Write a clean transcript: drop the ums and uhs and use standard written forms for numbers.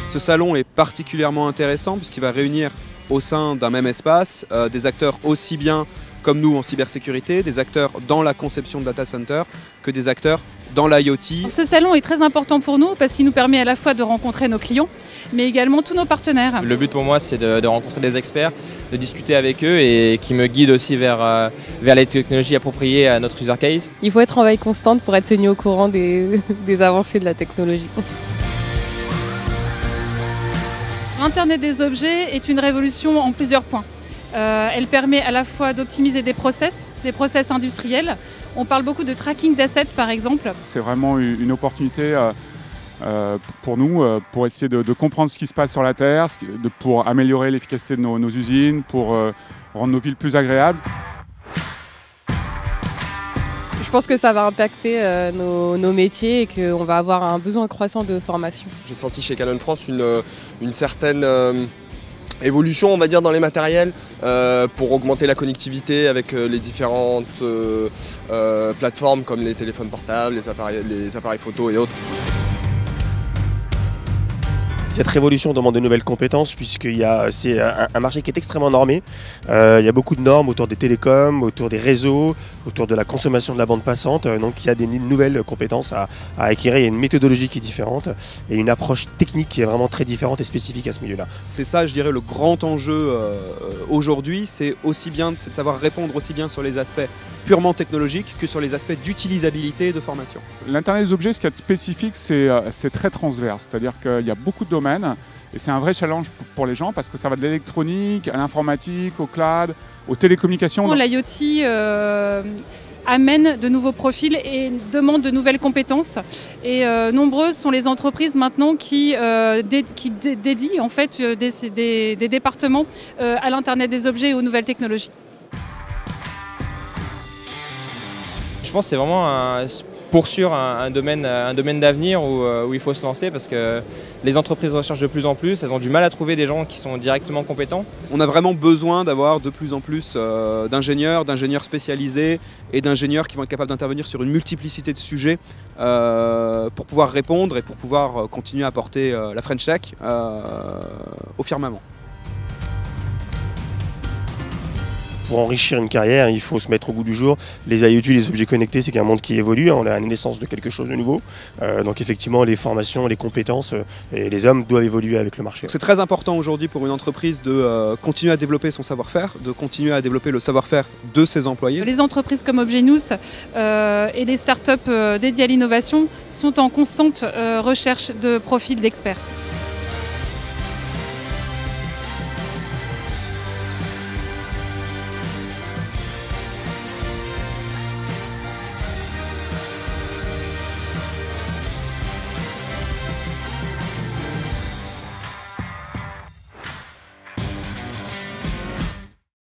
Ce salon est particulièrement intéressant puisqu'il va réunir au sein d'un même espace des acteurs aussi bien comme nous en cybersécurité, des acteurs dans la conception de data center que des acteurs dans l'IoT. Ce salon est très important pour nous parce qu'il nous permet à la fois de rencontrer nos clients mais également tous nos partenaires. Le but pour moi c'est de rencontrer des experts, de discuter avec eux et qui me guident aussi vers les technologies appropriées à notre user case. Il faut être en veille constante pour être tenu au courant des avancées de la technologie. L'Internet des objets est une révolution en plusieurs points. Elle permet à la fois d'optimiser des process industriels. On parle beaucoup de tracking d'assets par exemple. C'est vraiment une opportunité pour nous, pour essayer de comprendre ce qui se passe sur la Terre, pour améliorer l'efficacité de nos usines, pour rendre nos villes plus agréables. Je pense que ça va impacter nos métiers et qu'on va avoir un besoin croissant de formation. J'ai senti chez Canon France une certaine évolution, on va dire, dans les matériels pour augmenter la connectivité avec les différentes plateformes comme les téléphones portables, les appareils photo et autres. Cette révolution demande de nouvelles compétences puisque c'est un marché qui est extrêmement normé. Il y a beaucoup de normes autour des télécoms, autour des réseaux, autour de la consommation de la bande passante. Donc il y a des nouvelles compétences à acquérir. Il y a une méthodologie qui est différente et une approche technique qui est vraiment très différente et spécifique à ce milieu-là. C'est ça, je dirais, le grand enjeu aujourd'hui, c'est de savoir répondre aussi bien sur les aspects purement technologiques que sur les aspects d'utilisabilité et de formation. L'Internet des objets, ce qu'il y a de spécifique, c'est très transverse, c'est-à-dire qu'il y a beaucoup de domaines et c'est un vrai challenge pour les gens parce que ça va de l'électronique à l'informatique, au cloud, aux télécommunications. L'IoT amène de nouveaux profils et demande de nouvelles compétences. Et nombreuses sont les entreprises maintenant qui dédient en fait des départements à l'Internet des objets et aux nouvelles technologies. Je pense que c'est vraiment poursuivre un domaine d'avenir où il faut se lancer parce que les entreprises recherchent de plus en plus, elles ont du mal à trouver des gens qui sont directement compétents. On a vraiment besoin d'avoir de plus en plus d'ingénieurs spécialisés et d'ingénieurs qui vont être capables d'intervenir sur une multiplicité de sujets pour pouvoir répondre et pour pouvoir continuer à porter la French Tech au firmament. Pour enrichir une carrière, il faut se mettre au goût du jour. Les IoT, les objets connectés, c'est un monde qui évolue. On est à la naissance de quelque chose de nouveau. Donc effectivement, les formations, les compétences et les hommes doivent évoluer avec le marché. C'est très important aujourd'hui pour une entreprise de continuer à développer son savoir-faire, de continuer à développer le savoir-faire de ses employés. Les entreprises comme Obgenous et les startups dédiées à l'innovation sont en constante recherche de profils d'experts.